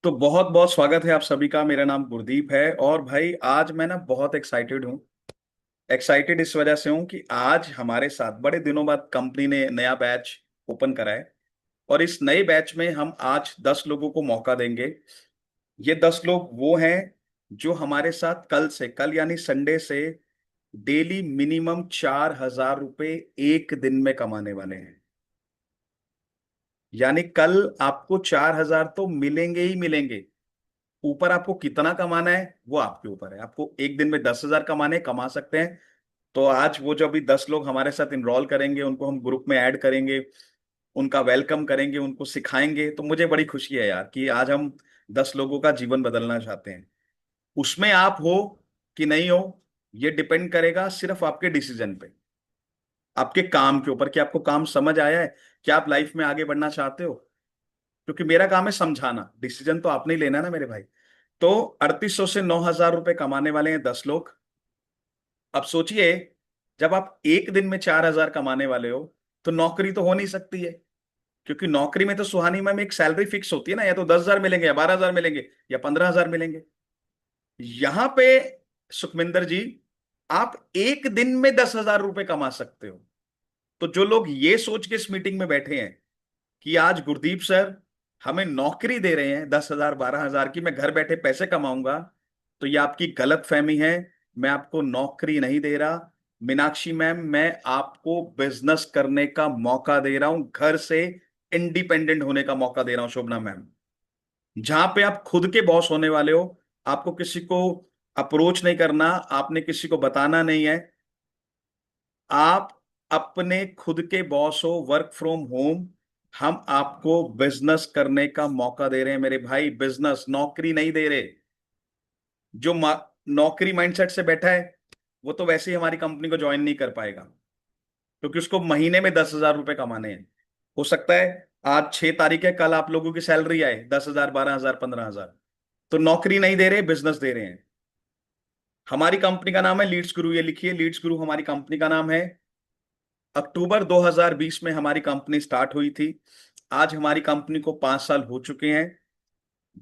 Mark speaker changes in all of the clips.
Speaker 1: तो बहुत बहुत स्वागत है आप सभी का। मेरा नाम गुरदीप है और भाई आज मैं ना बहुत एक्साइटेड हूँ। एक्साइटेड इस वजह से हूँ कि आज हमारे साथ बड़े दिनों बाद कंपनी ने नया बैच ओपन करा है। और इस नए बैच में हम आज 10 लोगों को मौका देंगे। ये 10 लोग वो हैं जो हमारे साथ कल यानी संडे से डेली मिनिमम 4,000 रुपये एक दिन में कमाने वाले हैं। यानी कल आपको 4,000 तो मिलेंगे ही मिलेंगे। ऊपर आपको कितना कमाना है वो आपके ऊपर है। आपको एक दिन में 10,000 कमाने कमा सकते हैं। तो आज वो जो अभी 10 लोग हमारे साथ इनरोल करेंगे उनको हम ग्रुप में ऐड करेंगे। उनका वेलकम करेंगे, उनको सिखाएंगे। तो मुझे बड़ी खुशी है यार कि आज हम 10 लोगों का जीवन बदलना चाहते हैं। उसमें आप हो कि नहीं हो, ये डिपेंड करेगा सिर्फ आपके डिसीजन पे, आपके काम के ऊपर कि आपको काम समझ आया है, क्या आप लाइफ में आगे बढ़ना चाहते हो। क्योंकि मेरा काम है समझाना, डिसीजन तो आपने ही लेना है ना मेरे भाई। तो 3,800 से 9,000 रुपए कमाने वाले हैं 10 लोग। अब सोचिए, जब आप एक दिन में 4,000 कमाने वाले हो तो नौकरी तो हो नहीं सकती है। क्योंकि नौकरी में तो सुहानी मैम एक सैलरी फिक्स होती है ना, या तो 10,000 मिलेंगे या 12,000 मिलेंगे या 15,000 मिलेंगे। यहां पे सुखविंदर जी, आप एक दिन में 10,000 रुपए कमा सकते हो। तो जो लोग ये सोच के इस मीटिंग में बैठे हैं कि आज गुरदीप सर हमें नौकरी दे रहे हैं 10,000 12,000 की, मैं घर बैठे पैसे कमाऊंगा, तो ये आपकी गलत फहमी है। मैं आपको नौकरी नहीं दे रहा मीनाक्षी मैम, मैं आपको बिजनेस करने का मौका दे रहा हूं, घर से इंडिपेंडेंट होने का मौका दे रहा हूं शोभना मैम। जहां पे आप खुद के बॉस होने वाले हो, आपको किसी को अप्रोच नहीं करना, आपने किसी को बताना नहीं है। आप अपने खुद के बॉस हो, वर्क फ्रॉम होम। हम आपको बिजनेस करने का मौका दे रहे हैं मेरे भाई, बिजनेस, नौकरी नहीं दे रहे। जो नौकरी माइंडसेट से बैठा है वो तो वैसे ही हमारी कंपनी को ज्वाइन नहीं कर पाएगा, क्योंकि उसको महीने में 10,000 रुपए कमाने हैं। हो सकता है आज 6 तारीख है, कल आप लोगों की सैलरी आए 10,000 12,000 15,000। तो नौकरी नहीं दे रहे, बिजनेस दे रहे हैं। हमारी कंपनी का नाम है लीड्स गुरु, ये लिखिए, लीड्स गुरु हमारी कंपनी का नाम है। अक्टूबर 2020 में हमारी कंपनी स्टार्ट हुई थी। आज हमारी कंपनी को 5 साल हो चुके हैं।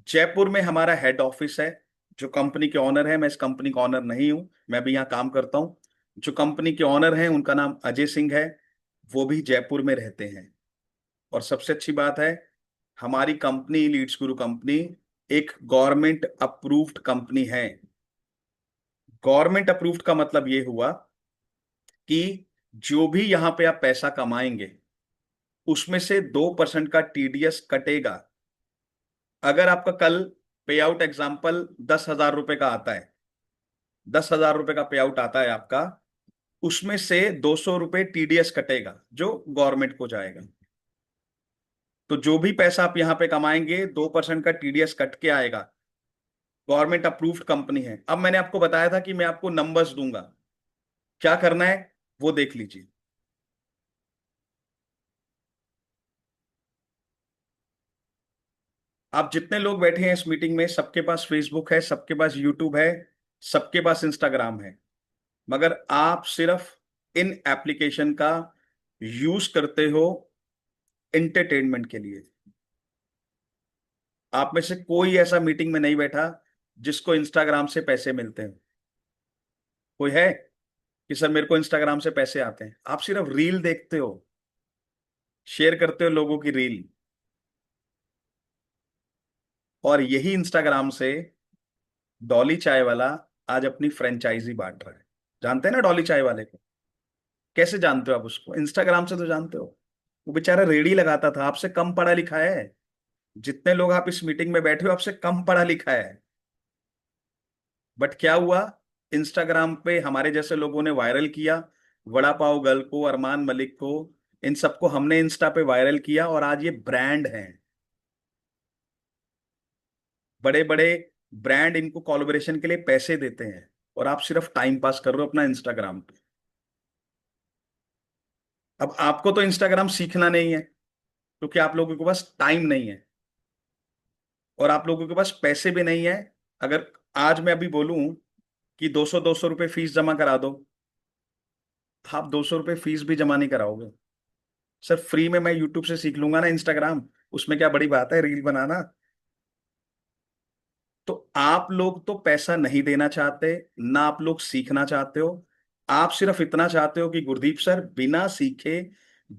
Speaker 1: जयपुर में हमारा हेड ऑफिस है। जो कंपनी के ऑनर है, मैं इस कंपनी का ऑनर नहीं हूं, मैं भी यहाँ काम करता हूँ। जो कंपनी के ऑनर हैं उनका नाम अजय सिंह है, वो भी जयपुर में रहते हैं। और सबसे अच्छी बात है, हमारी कंपनी लीड्स गुरु कंपनी एक गवर्नमेंट अप्रूव्ड कंपनी है। गवर्नमेंट अप्रूव्ड का मतलब ये हुआ कि जो भी यहां पे आप पैसा कमाएंगे उसमें से 2% का टीडीएस कटेगा। अगर आपका कल पे आउट एग्जाम्पल 10,000 रुपए का आता है, 10,000 रुपए का पे आउट आता है आपका, उसमें से 200 रुपए टीडीएस कटेगा जो गवर्नमेंट को जाएगा। तो जो भी पैसा आप यहां पे कमाएंगे 2% का टीडीएस कट के आएगा। गवर्नमेंट अप्रूव्ड कंपनी है। अब मैंने आपको बताया था कि मैं आपको नंबर्स दूंगा, क्या करना है वो देख लीजिए। आप जितने लोग बैठे हैं इस मीटिंग में, सबके पास फेसबुक है, सबके पास यूट्यूब है, सबके पास इंस्टाग्राम है। मगर आप सिर्फ इन एप्लीकेशन का यूज करते हो एंटरटेनमेंट के लिए। आप में से कोई ऐसा मीटिंग में नहीं बैठा जिसको इंस्टाग्राम से पैसे मिलते हैं। कोई है कि सर मेरे को इंस्टाग्राम से पैसे आते हैं? आप सिर्फ रील देखते हो, शेयर करते हो लोगों की रील। और यही इंस्टाग्राम से डॉली चाय वाला आज अपनी फ्रेंचाइजी बांट रहा है। जानते हैं ना डॉली चाय वाले को? कैसे जानते हो आप उसको? इंस्टाग्राम से तो जानते हो। वो बेचारा रेडी लगाता था, आपसे कम पढ़ा लिखा है। जितने लोग आप इस मीटिंग में बैठे हो आपसे कम पढ़ा लिखा है। बट क्या हुआ, इंस्टाग्राम पे हमारे जैसे लोगों ने वायरल किया। वड़ा पाव गर्ल को, अरमान मलिक को, इन सबको हमने इंस्टा पे वायरल किया और आज ये ब्रांड हैं। बड़े बड़े ब्रांड इनको कोलैबोरेशन के लिए पैसे देते हैं, और आप सिर्फ टाइम पास कर रहे हो अपना इंस्टाग्राम पे। अब आपको तो इंस्टाग्राम सीखना नहीं है, क्योंकि आप लोगों के पास टाइम नहीं है और आप लोगों के पास पैसे भी नहीं है। अगर आज मैं अभी बोलूं कि 200 200 रुपये फीस जमा करा दो, आप 200 रुपये फीस भी जमा नहीं कराओगे। सर फ्री में मैं यूट्यूब से सीख लूंगा ना इंस्टाग्राम, उसमें क्या बड़ी बात है रील बनाना। तो आप लोग तो पैसा नहीं देना चाहते, ना आप लोग सीखना चाहते हो। आप सिर्फ इतना चाहते हो कि गुरदीप सर बिना सीखे,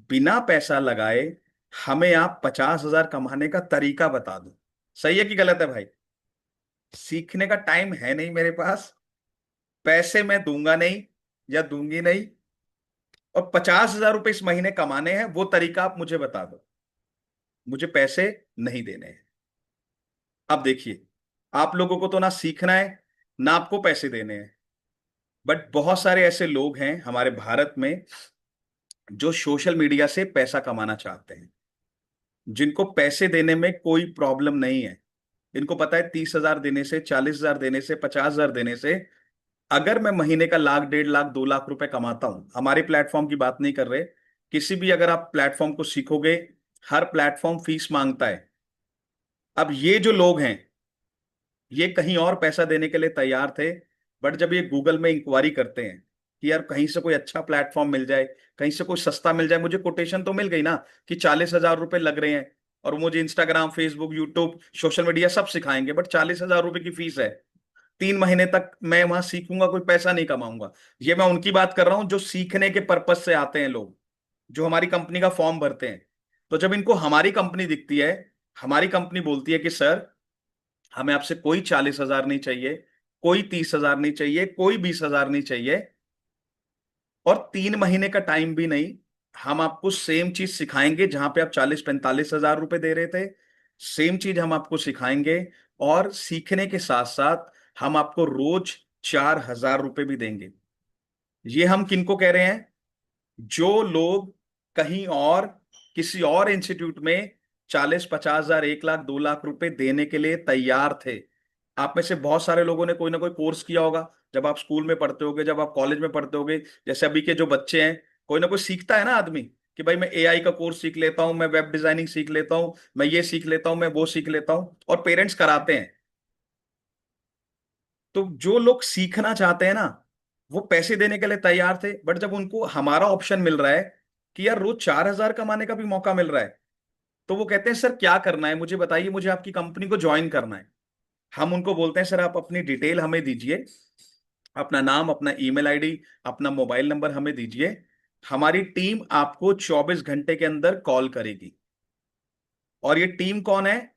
Speaker 1: बिना पैसा लगाए हमें आप 50,000 कमाने का तरीका बता दो। सही है कि गलत है भाई? सीखने का टाइम है नहीं मेरे पास, पैसे मैं दूंगा नहीं या दूंगी नहीं, और 50,000 रुपये इस महीने कमाने हैं, वो तरीका आप मुझे बता दो। मुझे पैसे नहीं देने हैं। अब देखिए, आप लोगों को तो ना सीखना है, ना आपको पैसे देने हैं। बट बहुत सारे ऐसे लोग हैं हमारे भारत में जो सोशल मीडिया से पैसा कमाना चाहते हैं, जिनको पैसे देने में कोई प्रॉब्लम नहीं है। इनको पता है 30,000 देने से, 40,000 देने से, 50,000 देने से अगर मैं महीने का लाख, 1.5 लाख, 2 लाख रुपए कमाता हूं। हमारे प्लेटफॉर्म की बात नहीं कर रहे, किसी भी अगर आप प्लेटफॉर्म को सीखोगे, हर प्लेटफॉर्म फीस मांगता है। अब ये जो लोग हैं, ये कहीं और पैसा देने के लिए तैयार थे, बट जब ये गूगल में इंक्वायरी करते हैं कि यार कहीं से कोई अच्छा प्लेटफॉर्म मिल जाए, कहीं से कोई सस्ता मिल जाए, मुझे कोटेशन तो मिल गई ना कि 40,000 रुपये लग रहे हैं और मुझे Instagram, Facebook, YouTube, social media सब सिखाएंगे, बट 40,000 रुपये की फीस है। 3 महीने तक मैं वहां सीखूंगा, कोई पैसा नहीं कमाऊंगा। ये मैं उनकी बात कर रहा हूं जो सीखने के पर्पज से आते हैं लोग, जो हमारी कंपनी का फॉर्म भरते हैं। तो जब इनको हमारी कंपनी दिखती है, हमारी कंपनी बोलती है कि सर हमें आपसे कोई 40,000 नहीं चाहिए, कोई 30,000 नहीं चाहिए, कोई 20,000 नहीं चाहिए, और 3 महीने का टाइम भी नहीं, हम आपको सेम चीज सिखाएंगे जहां पे आप 40-45 हजार रुपए दे रहे थे, सेम चीज हम आपको सिखाएंगे। और सीखने के साथ साथ हम आपको रोज 4,000 रुपए भी देंगे। ये हम किनको कह रहे हैं? जो लोग कहीं और, किसी और इंस्टीट्यूट में 40-50 हजार, 1 लाख, 2 लाख रुपए देने के लिए तैयार थे। आप में से बहुत सारे लोगों ने कोई ना कोई कोर्स किया होगा, जब आप स्कूल में पढ़ते होगे, जब आप कॉलेज में पढ़ते होगे। जैसे अभी के जो बच्चे हैं, कोई ना कोई सीखता है ना आदमी, कि भाई मैं एआई का कोर्स सीख लेता हूं, मैं वेब डिजाइनिंग सीख लेता हूं, मैं ये सीख लेता हूं, मैं वो सीख लेता हूं, और पेरेंट्स कराते हैं। तो जो लोग सीखना चाहते हैं ना, वो पैसे देने के लिए तैयार थे, बट जब उनको हमारा ऑप्शन मिल रहा है कि यार रोज 4,000 कमाने का भी मौका मिल रहा है, तो वो कहते हैं सर क्या करना है मुझे बताइए, मुझे आपकी कंपनी को ज्वाइन करना है। हम उनको बोलते हैं सर आप अपनी डिटेल हमें दीजिए, अपना नाम, अपना ईमेल आईडी, अपना मोबाइल नंबर हमें दीजिए। हमारी टीम आपको 24 घंटे के अंदर कॉल करेगी। और ये टीम कौन है?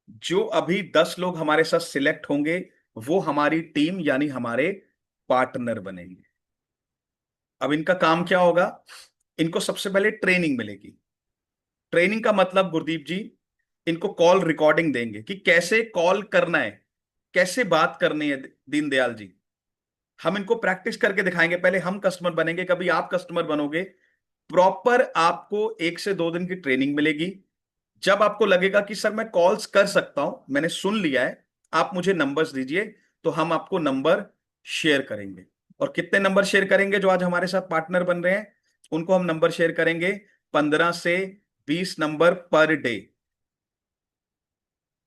Speaker 1: जो अभी 10 लोग हमारे साथ सिलेक्ट होंगे, वो हमारी टीम यानी हमारे पार्टनर बनेंगे। अब इनका काम क्या होगा? इनको सबसे पहले ट्रेनिंग मिलेगी। ट्रेनिंग का मतलब गुरदीप जी, इनको कॉल रिकॉर्डिंग देंगे कि कैसे कॉल करना है, कैसे बात करनी है। दीनदयाल जी, हम इनको प्रैक्टिस करके दिखाएंगे। पहले हम कस्टमर बनेंगे, कभी आप कस्टमर बनोगे। प्रॉपर आपको 1 से 2 दिन की ट्रेनिंग मिलेगी। जब आपको लगेगा कि सर मैं कॉल्स कर सकता हूं, मैंने सुन लिया है, आप मुझे नंबर्स दीजिए, तो हम आपको नंबर शेयर करेंगे। और कितने नंबर शेयर करेंगे? जो आज हमारे साथ पार्टनर बन रहे हैं, उनको हम नंबर शेयर करेंगे 15 से 20 नंबर पर डे।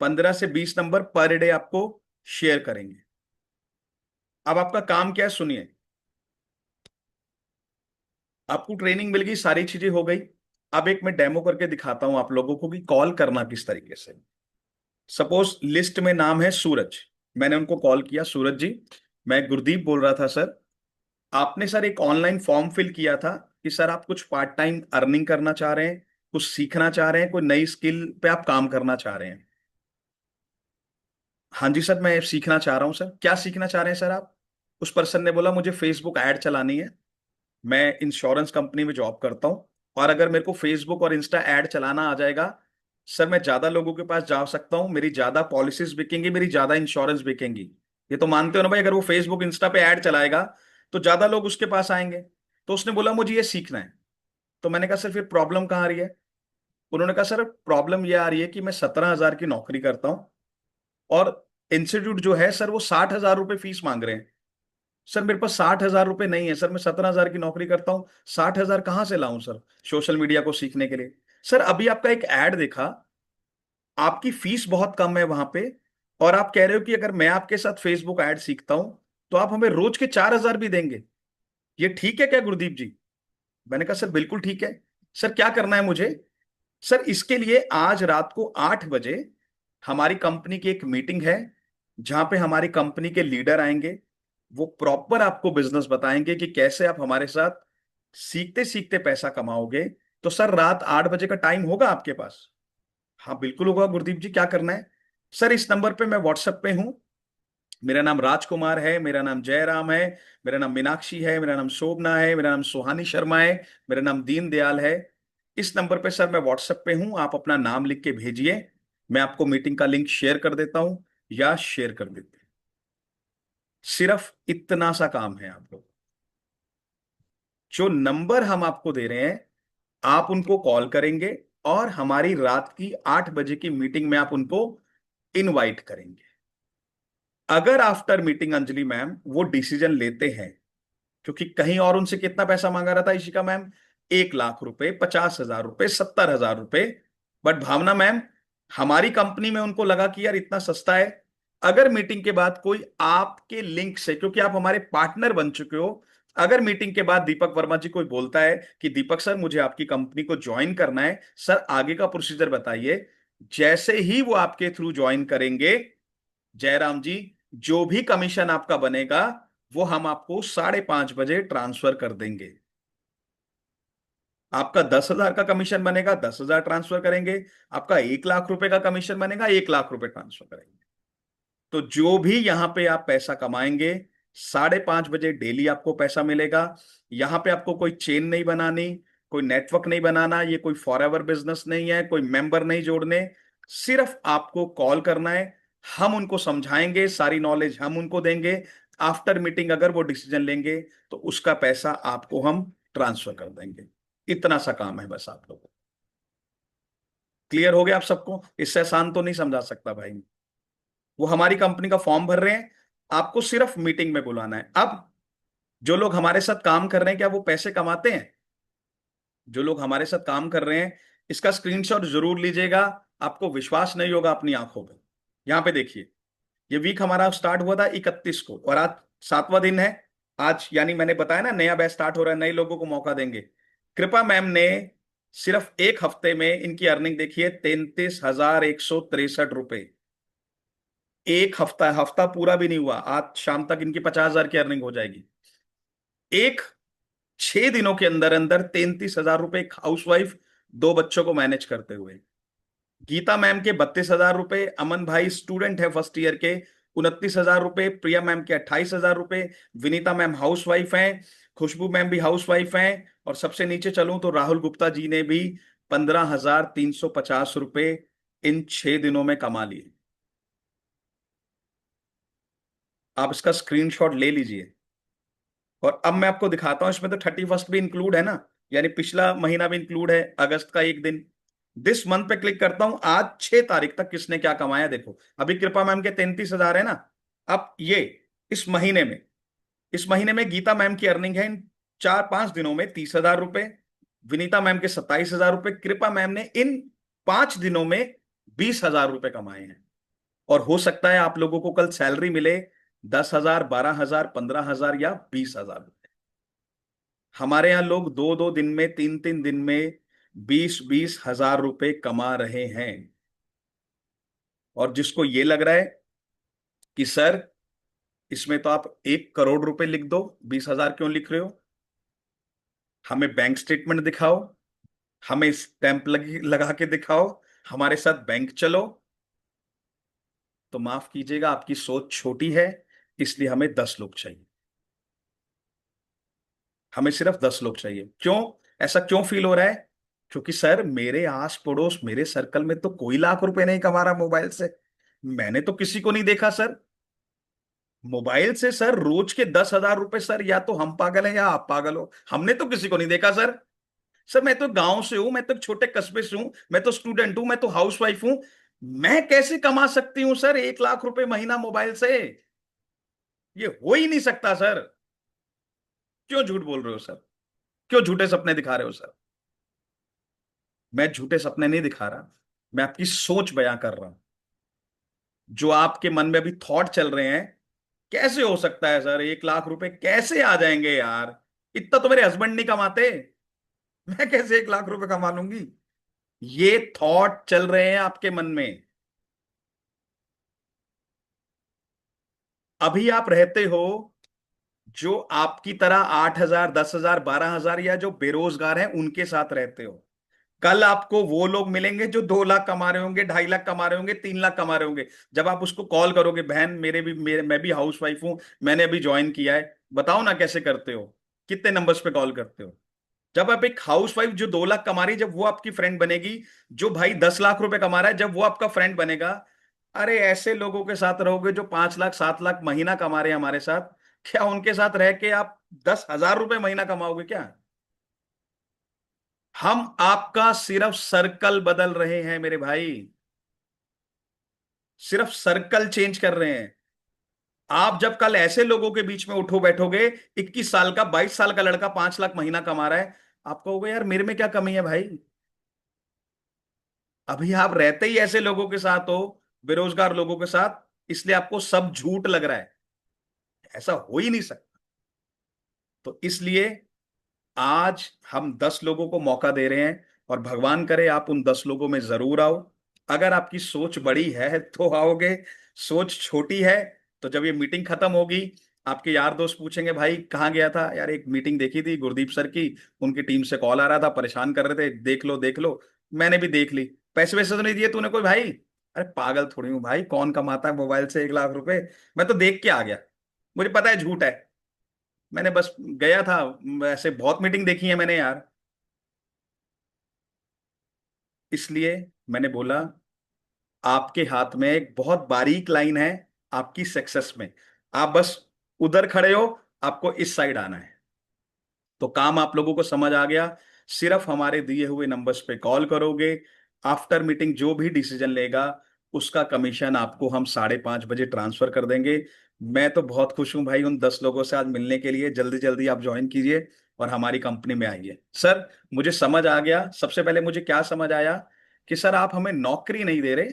Speaker 1: 15 से 20 नंबर पर डे आपको शेयर करेंगे। अब आपका काम क्या है सुनिए। आपको ट्रेनिंग मिल गई, सारी चीजें हो गई। अब एक मैं डेमो करके दिखाता हूं आप लोगों को कि कॉल करना किस तरीके से। सपोज लिस्ट में नाम है सूरज, मैंने उनको कॉल किया, सूरज जी मैं गुरदीप बोल रहा था सर, आपने सर एक ऑनलाइन फॉर्म फिल किया था कि सर आप कुछ पार्ट टाइम अर्निंग करना चाह रहे हैं, कुछ सीखना चाह रहे हैं, कोई नई स्किल पे आप काम करना चाह रहे हैं। हाँ जी सर, मैं सीखना चाह रहा हूँ सर। क्या सीखना चाह रहे हैं सर आप? उस पर्सन ने बोला मुझे फेसबुक ऐड चलानी है, मैं इंश्योरेंस कंपनी में जॉब करता हूँ, और अगर मेरे को फेसबुक और इंस्टा ऐड चलाना आ जाएगा, सर मैं ज्यादा लोगों के पास जा सकता हूँ, मेरी ज्यादा पॉलिसीज बिकेंगी, मेरी ज्यादा इंश्योरेंस बिकेंगी। ये तो मानते हो ना भाई, अगर वो फेसबुक इंस्टा पे ऐड चलाएगा तो ज्यादा लोग उसके पास आएंगे। तो उसने बोला मुझे ये सीखना है। तो मैंने कहा सर फिर प्रॉब्लम कहाँ आ रही है? उन्होंने कहा सर प्रॉब्लम ये आ रही है कि मैं 17,000 की नौकरी करता हूँ, और इंस्टीट्यूट जो है सर वो 60,000 रुपये फीस मांग रहे हैं। सर मेरे पास 60,000 रुपये नहीं है सर, मैं 17,000 की नौकरी करता हूँ, 60,000 कहाँ से लाऊं सर सोशल मीडिया को सीखने के लिए? सर अभी आपका एक ऐड देखा, आपकी फीस बहुत कम है वहां पे, और आप कह रहे हो कि अगर मैं आपके साथ फेसबुक ऐड सीखता हूं तो आप हमें रोज के 4,000 भी देंगे। ये ठीक है क्या गुरदीप जी? मैंने कहा सर बिल्कुल ठीक है। सर क्या करना है मुझे? सर इसके लिए आज रात को 8 बजे हमारी कंपनी की एक मीटिंग है, जहां पे हमारी कंपनी के लीडर आएंगे, वो प्रॉपर आपको बिजनेस बताएंगे कि कैसे आप हमारे साथ सीखते सीखते पैसा कमाओगे। तो सर रात 8 बजे का टाइम होगा आपके पास? हाँ बिल्कुल होगा गुरदीप जी, क्या करना है? सर इस नंबर पे मैं व्हाट्सएप पे हूँ। मेरा नाम राजकुमार है, मेरा नाम जयराम है, मेरा नाम मीनाक्षी है, मेरा नाम शोभना है, मेरा नाम सुहानी शर्मा है, मेरा नाम दीन दयाल है। इस नंबर पे सर मैं व्हाट्सएप पे हूँ, आप अपना नाम लिख के भेजिए। मैं आपको मीटिंग का लिंक शेयर कर देता हूँ या शेयर कर देते हैं। सिर्फ इतना सा काम है आप लोग। जो नंबर हम आपको दे रहे हैं, आप उनको कॉल करेंगे और हमारी रात की 8 बजे की मीटिंग में आप उनको इनवाइट करेंगे। अगर आफ्टर मीटिंग अंजलि मैम वो डिसीजन लेते हैं, क्योंकि कहीं और उनसे कितना पैसा मांगा रहा था इशिका मैम, 1 लाख रुपए, 50,000 रुपए, 70,000 रुपए। बट भावना मैम, हमारी कंपनी में उनको लगा कि यार इतना सस्ता है। अगर मीटिंग के बाद कोई आपके लिंक से, क्योंकि आप हमारे पार्टनर बन चुके हो, अगर मीटिंग के बाद दीपक वर्मा जी कोई बोलता है कि दीपक सर मुझे आपकी कंपनी को ज्वाइन करना है, सर आगे का प्रोसीजर बताइए। जैसे ही वो आपके थ्रू ज्वाइन करेंगे, जयराम जी, जो भी कमीशन आपका बनेगा वो हम आपको 5:30 बजे ट्रांसफर कर देंगे। आपका 10,000 का कमीशन बनेगा, 10,000 ट्रांसफर करेंगे। आपका 1 लाख रुपए का कमीशन बनेगा, 1 लाख रुपए ट्रांसफर करेंगे। तो जो भी यहां पे आप पैसा कमाएंगे, 5:30 बजे डेली आपको पैसा मिलेगा। यहां पे आपको कोई चेन नहीं बनानी, कोई नेटवर्क नहीं बनाना, ये कोई फॉरएवर बिजनेस नहीं है, कोई मेंबर नहीं जोड़ने। सिर्फ आपको कॉल करना है, हम उनको समझाएंगे, सारी नॉलेज हम उनको देंगे। आफ्टर मीटिंग अगर वो डिसीजन लेंगे तो उसका पैसा आपको हम ट्रांसफर कर देंगे। इतना सा काम है बस आप लोगों को। क्लियर हो गया आप सबको? इससे आसान तो नहीं समझा सकता भाई। वो हमारी कंपनी का फॉर्म भर रहे हैं, आपको सिर्फ मीटिंग में बुलाना है। अब जो लोग हमारे साथ काम कर रहे हैं, क्या वो पैसे कमाते हैं? जो लोग हमारे साथ काम कर रहे हैं, इसका स्क्रीनशॉट जरूर लीजिएगा। आपको विश्वास नहीं होगा अपनी आंखों पे। यहां पे देखिए, ये वीक हमारा स्टार्ट हुआ था 31 को और आज 7वां दिन है। आज यानी मैंने बताया ना, नया बैच स्टार्ट हो रहा है, नए लोगों को मौका देंगे। कृपा मैम ने सिर्फ एक हफ्ते में इनकी अर्निंग देखिए, 33,163 रुपए। एक हफ्ता, हफ्ता पूरा भी नहीं हुआ, आज शाम तक इनकी 50,000 की अर्निंग हो जाएगी। एक 6 दिनों के अंदर अंदर 33,000 रुपए, एक हाउसवाइफ 2 बच्चों को मैनेज करते हुए। गीता मैम के 32,000 रुपए, अमन भाई स्टूडेंट है फर्स्ट ईयर के, 29,000 रुपए, प्रिया मैम के 28,000 रुपए, विनीता मैम हाउस वाइफ हैं, खुशबू मैम भी हाउस वाइफ हैं, और सबसे नीचे चलूं तो राहुल गुप्ता जी ने भी 15,350 रुपए इन 6 दिनों में कमा लिए। आप इसका स्क्रीनशॉट ले लीजिए। और अब मैं आपको दिखाता हूं, इसमें तो 31 भी इंक्लूड है ना, यानी पिछला महीना भी इंक्लूड है, अगस्त का एक दिन। दिस मंथ पे क्लिक करता हूं, आज 6 तारीख तक किसने क्या कमाया देखो। अभी कृपा मैम के 33,000 है ना। अब ये इस महीने में गीता मैम की अर्निंग है इन 4-5 दिनों में 30,000 रुपए, विनीता मैम के 27,000 रुपए, कृपा मैम ने इन 5 दिनों में 20,000 रुपए कमाए हैं। और हो सकता है आप लोगों को कल सैलरी मिले 10,000, 12,000, 15,000 या 20,000। हमारे यहाँ लोग 2-2 दिन में, 3-3 दिन में 20-20 हजार रुपए कमा रहे हैं। और जिसको ये लग रहा है कि सर इसमें तो आप 1 करोड़ रुपए लिख दो, 20,000 क्यों लिख रहे हो, हमें बैंक स्टेटमेंट दिखाओ, हमें स्टैंप लगा के दिखाओ, हमारे साथ बैंक चलो, तो माफ कीजिएगा आपकी सोच छोटी है। इसलिए हमें 10 लोग चाहिए। हमें सिर्फ 10 लोग चाहिए। क्यों? ऐसा क्यों फील हो रहा है? क्योंकि सर मेरे आस पड़ोस, मेरे सर्कल में तो कोई लाख रुपए नहीं कमा रहा मोबाइल से। मैंने तो किसी को नहीं देखा सर। मोबाइल से सर रोज के 10,000 रुपए, सर या तो हम पागल हैं या आप पागल हो, हमने तो किसी को नहीं देखा सर। सर मैं तो गांव से हूं, मैं तो छोटे कस्बे से हूं, मैं तो स्टूडेंट हूं, मैं तो हाउस वाइफ हूं। मैं कैसे कमा सकती हूं सर 1 लाख रुपए महीना मोबाइल से? ये हो ही नहीं सकता सर। क्यों झूठ बोल रहे हो सर? क्यों झूठे सपने दिखा रहे हो सर? मैं झूठे सपने नहीं दिखा रहा, मैं आपकी सोच बयां कर रहा हूं। जो आपके मन में अभी थॉट चल रहे हैं, कैसे हो सकता है सर 1 लाख रुपए कैसे आ जाएंगे यार, इतना तो मेरे हस्बैंड नहीं कमाते, मैं कैसे 1 लाख रुपए कमा लूंगी? ये थॉट चल रहे हैं आपके मन में। अभी आप रहते हो जो आपकी तरह 8,000, 10,000, 12,000 या जो बेरोजगार हैं उनके साथ रहते हो। कल आपको वो लोग मिलेंगे जो 2 लाख कमा रहे होंगे, 2.5 लाख कमा रहे होंगे, 3 लाख कमा रहे होंगे। जब आप उसको कॉल करोगे, बहन मैं भी हाउस वाइफ हूं, मैंने अभी ज्वाइन किया है, बताओ ना कैसे करते हो, कितने नंबर्स पे कॉल करते हो। जब आप एक हाउस वाइफ जो 2 लाख कमा रही है, जब वो आपकी फ्रेंड बनेगी, जो भाई 10 लाख रुपए कमा रहा है जब वो आपका फ्रेंड बनेगा, अरे ऐसे लोगों के साथ रहोगे जो 5 लाख 7 लाख महीना कमा रहे हैं हमारे साथ, क्या उनके साथ रह के आप 10,000 रुपए महीना कमाओगे क्या? हम आपका सिर्फ सर्कल बदल रहे हैं मेरे भाई, सिर्फ सर्कल चेंज कर रहे हैं। आप जब कल ऐसे लोगों के बीच में उठो बैठोगे, 21 साल का 22 साल का लड़का 5 लाख महीना कमा रहा है, आप कहोगे यार मेरे में क्या कमी है भाई। अभी आप रहते ही ऐसे लोगों के साथ हो, बेरोजगार लोगों के साथ, इसलिए आपको सब झूठ लग रहा है। ऐसा हो ही नहीं सकता। तो इसलिए आज हम 10 लोगों को मौका दे रहे हैं, और भगवान करे आप उन 10 लोगों में जरूर आओ। अगर आपकी सोच बड़ी है तो आओगे, सोच छोटी है तो जब ये मीटिंग खत्म होगी, आपके यार दोस्त पूछेंगे भाई कहाँ गया था यार, एक मीटिंग देखी थी गुरदीप सर की, उनकी टीम से कॉल आ रहा था, परेशान कर रहे थे, देख लो देख लो। मैंने भी देख ली। पैसे वैसे तो नहीं दिए तूने कोई भाई? अरे पागल थोड़ी हूँ भाई, कौन कमाता है मोबाइल से 1 लाख रुपए? मैं तो देख के आ गया, मुझे पता है झूठ है। मैंने बस गया था, ऐसे बहुत मीटिंग देखी है मैंने यार। इसलिए मैंने बोला आपके हाथ में एक बहुत बारीक लाइन है आपकी सक्सेस में, आप बस उधर खड़े हो, आपको इस साइड आना है। तो काम आप लोगों को समझ आ गया। सिर्फ हमारे दिए हुए नंबर्स पे कॉल करोगे, आफ्टर मीटिंग जो भी डिसीजन लेगा उसका कमीशन आपको हम 5:30 बजे ट्रांसफर कर देंगे। मैं तो बहुत खुश हूं भाई उन 10 लोगों से आज मिलने के लिए। जल्दी जल्दी आप ज्वाइन कीजिए और हमारी कंपनी में आइए। सर मुझे समझ आ गया, सबसे पहले मुझे क्या समझ आया कि सर आप हमें नौकरी नहीं दे रहे,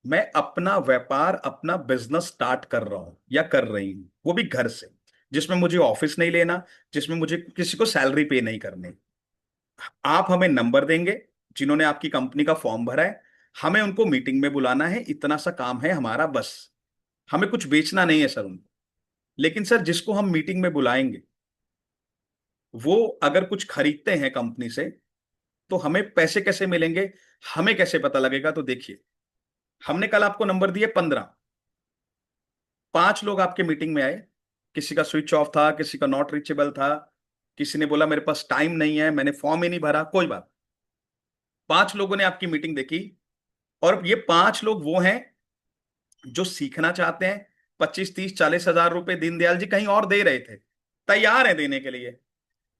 Speaker 1: मैं अपना व्यापार अपना बिजनेस स्टार्ट कर रहा हूं या कर रही हूं, वो भी घर से, जिसमें मुझे ऑफिस नहीं लेना, जिसमें मुझे किसी को सैलरी पे नहीं करनी। आप हमें नंबर देंगे जिन्होंने आपकी कंपनी का फॉर्म भरा है, हमें उनको मीटिंग में बुलाना है, इतना सा काम है हमारा बस। हमें कुछ बेचना नहीं है सर उनको। लेकिन सर जिसको हम मीटिंग में बुलाएंगे, वो अगर कुछ खरीदते हैं कंपनी से, तो हमें पैसे कैसे मिलेंगे, हमें कैसे पता लगेगा? तो देखिए, हमने कल आपको नंबर दिए 15, 5 लोग आपके मीटिंग में आए, किसी का स्विच ऑफ था, किसी का नॉट रीचेबल था, किसी ने बोला मेरे पास टाइम नहीं है, मैंने फॉर्म ही नहीं भरा, कोई बात। 5 लोगों ने आपकी मीटिंग देखी, और ये 5 लोग वो हैं जो सीखना चाहते हैं। 25, 30, 40 हजार रुपए दीनदयाल जी कहीं और दे रहे थे, तैयार है देने के लिए।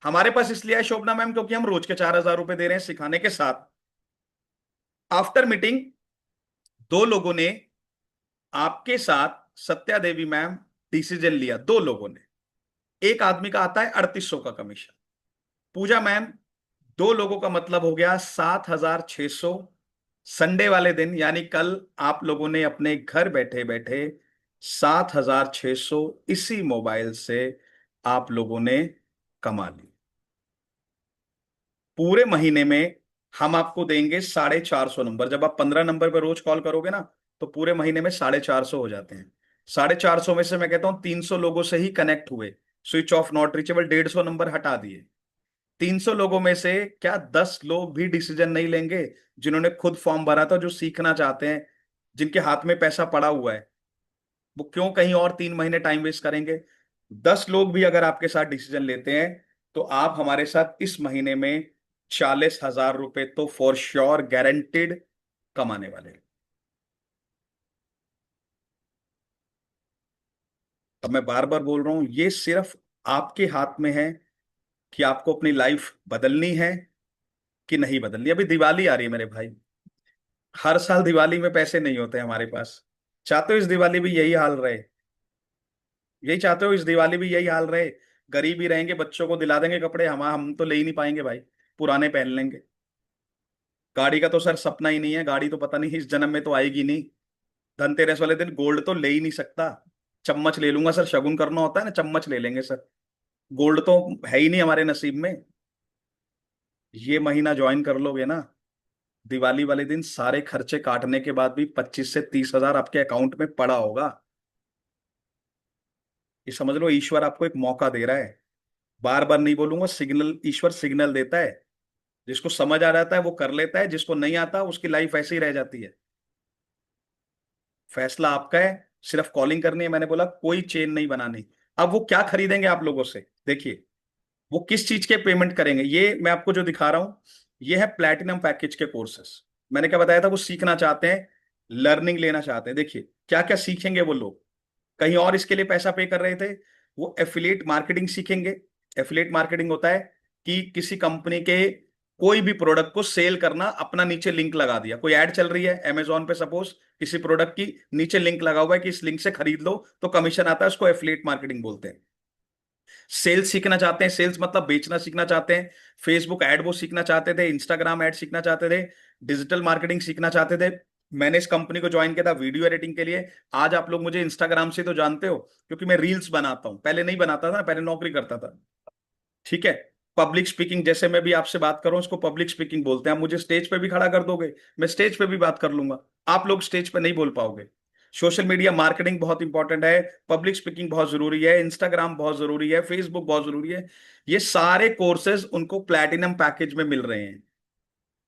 Speaker 1: हमारे पास इसलिए है शोभना मैम क्योंकि हम रोज के 4,000 रुपए दे रहे हैं सिखाने के साथ। आफ्टर मीटिंग 2 लोगों ने आपके साथ, सत्या देवी मैम, डिसीजन लिया, 2 लोगों ने। एक आदमी का आता है 3,800 का कमीशन। पूजा मैम, 2 लोगों का मतलब हो गया 7,600। संडे वाले दिन यानी कल आप लोगों ने अपने घर बैठे बैठे 7,600 इसी मोबाइल से आप लोगों ने कमा ली। पूरे महीने में हम आपको देंगे 450 नंबर। जब आप 15 नंबर पर रोज कॉल करोगे ना, तो पूरे महीने में 450 हो जाते हैं। 450 में से मैं कहता हूं 300 लोगों से ही कनेक्ट हुए, switch off not reachable 150 number हटा दिए। 300 लोगों में से क्या 10 लोग भी डिसीजन नहीं लेंगे, जिन्होंने खुद फॉर्म भरा था, जो सीखना चाहते हैं, जिनके हाथ में पैसा पड़ा हुआ है, वो क्यों कहीं और 3 महीने टाइम वेस्ट करेंगे? 10 लोग भी अगर आपके साथ डिसीजन लेते हैं, तो आप हमारे साथ इस महीने में 40,000 रुपए तो फॉर श्योर गारंटेड कमाने वाले हैं। अब मैं बार बार बोल रहा हूं, ये सिर्फ आपके हाथ में है कि आपको अपनी लाइफ बदलनी है कि नहीं बदलनी। अभी दिवाली आ रही है मेरे भाई, हर साल दिवाली में पैसे नहीं होते हमारे पास। चाहते हो इस दिवाली भी यही हाल रहे? यही चाहते हो इस दिवाली भी यही हाल रहे? गरीब ही रहेंगे, बच्चों को दिला देंगे कपड़े, हम तो ले ही नहीं पाएंगे भाई, पुराने पहन लेंगे। गाड़ी का तो सर सपना ही नहीं है, गाड़ी तो पता नहीं इस जन्म में तो आएगी नहीं। धनतेरस वाले दिन गोल्ड तो ले ही नहीं सकता। चम्मच ले लूंगा सर, शगुन करना होता है ना, चम्मच ले लेंगे सर। गोल्ड तो है ही नहीं हमारे नसीब में। ये महीना ज्वाइन कर लोगे ना, दिवाली वाले दिन सारे खर्चे काटने के बाद भी 25 से 30 हजार आपके अकाउंट में पड़ा होगा। ये समझ लो ईश्वर आपको एक मौका दे रहा है। बार बार नहीं बोलूंगा, सिग्नल, ईश्वर सिग्नल देता है। जिसको समझ आ जाता है वो कर लेता है, जिसको नहीं आता उसकी लाइफ ऐसे ही रह जाती है। फैसला आपका है। सिर्फ कॉलिंग करनी है, मैंने बोला कोई चेन नहीं बनानी। अब वो क्या खरीदेंगे आप लोगों से, देखिए। वो किस चीज के पेमेंट करेंगे, ये मैं आपको जो दिखा रहा हूं, ये है प्लैटिनम पैकेज के कोर्सेस। मैंने क्या बताया था, वो सीखना चाहते हैं, लर्निंग लेना चाहते हैं। देखिए क्या क्या सीखेंगे वो लोग। कहीं और इसके लिए पैसा पे कर रहे थे, वो एफिलिएट मार्केटिंग सीखेंगे। एफिलिएट मार्केटिंग होता है कि किसी कंपनी के कोई भी प्रोडक्ट को सेल करना, अपना नीचे लिंक लगा दिया। कोई ऐड चल रही है अमेजोन पे सपोज, किसी प्रोडक्ट की, नीचे लिंक लगा हुआ है कि इस लिंक से खरीद लो तो कमीशन आता है, उसको एफिलिएट मार्केटिंग बोलते हैं। सेल्स सीखना चाहते हैं, सेल्स मतलब बेचना सीखना चाहते हैं। फेसबुक ऐड वो सीखना चाहते थे, इंस्टाग्राम ऐड सीखना चाहते थे, डिजिटल मार्केटिंग सीखना चाहते थे। मैंने इस कंपनी को ज्वाइन किया था वीडियो एडिटिंग के लिए। आज आप लोग मुझे इंस्टाग्राम से तो जानते हो, क्योंकि मैं रील्स बनाता हूं। पहले नहीं बनाता था, पहले नौकरी करता था। ठीक है। पब्लिक स्पीकिंग, जैसे मैं भी आपसे बात कर रहा हूं, इसको पब्लिक स्पीकिंग बोलते हैं। आप मुझे स्टेज पे भी खड़ा कर दोगे, मैं स्टेज पे भी बात कर लूंगा। आप लोग स्टेज पे नहीं बोल पाओगे। सोशल मीडिया मार्केटिंग बहुत इंपॉर्टेंट है, पब्लिक स्पीकिंग बहुत जरूरी है, इंस्टाग्राम बहुत जरूरी है, फेसबुक बहुत जरूरी है। ये सारे कोर्सेज उनको प्लैटिनम पैकेज में मिल रहे हैं।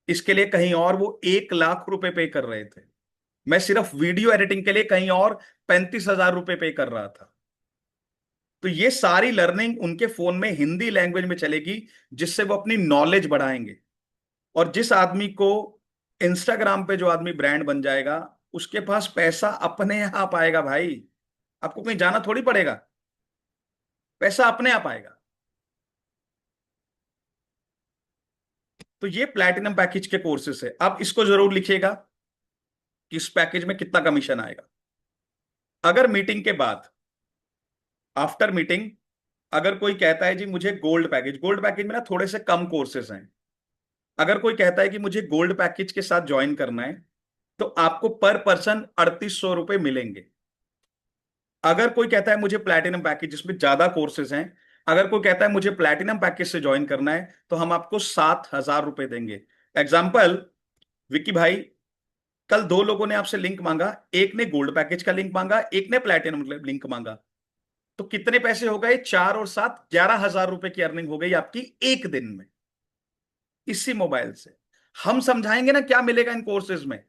Speaker 1: इसके लिए कहीं और वो 1 लाख रुपए पे कर रहे थे। मैं सिर्फ वीडियो एडिटिंग के लिए कहीं और 35,000 रुपए पे कर रहा था। तो ये सारी लर्निंग उनके फोन में हिंदी लैंग्वेज में चलेगी, जिससे वो अपनी नॉलेज बढ़ाएंगे। और जिस आदमी को, इंस्टाग्राम पे जो आदमी ब्रांड बन जाएगा, उसके पास पैसा अपने आप आएगा भाई। आपको कहीं जाना थोड़ी पड़ेगा, पैसा अपने आप आएगा। तो ये प्लैटिनम पैकेज के कोर्सेस है। अब इसको जरूर लिखिएगा कि इस पैकेज में कितना कमीशन आएगा। अगर मीटिंग के बाद, आफ्टर मीटिंग, अगर कोई कहता है जी मुझे गोल्ड पैकेज, गोल्ड पैकेज में ना थोड़े से कम कोर्सेस हैं। अगर कोई कहता है कि मुझे गोल्ड पैकेज के साथ ज्वाइन करना है, तो आपको पर पर्सन 3800 रुपए मिलेंगे। अगर कोई कहता है मुझे प्लैटिनम पैकेज, जिसमें ज्यादा कोर्सेज हैं, अगर कोई कहता है मुझे प्लैटिनम पैकेज से ज्वाइन करना है, तो हम आपको 7,000 रुपए देंगे। एग्जाम्पल, विक्की भाई, कल दो लोगों ने आपसे लिंक मांगा, एक ने गोल्ड पैकेज का लिंक मांगा, एक ने प्लैटिनम लिंक मांगा। तो कितने पैसे हो गए, 4 और 7 11,000 रुपए की अर्निंग हो गई आपकी एक दिन में, इसी मोबाइल से। हम समझाएंगे ना क्या मिलेगा इन कोर्सेज में।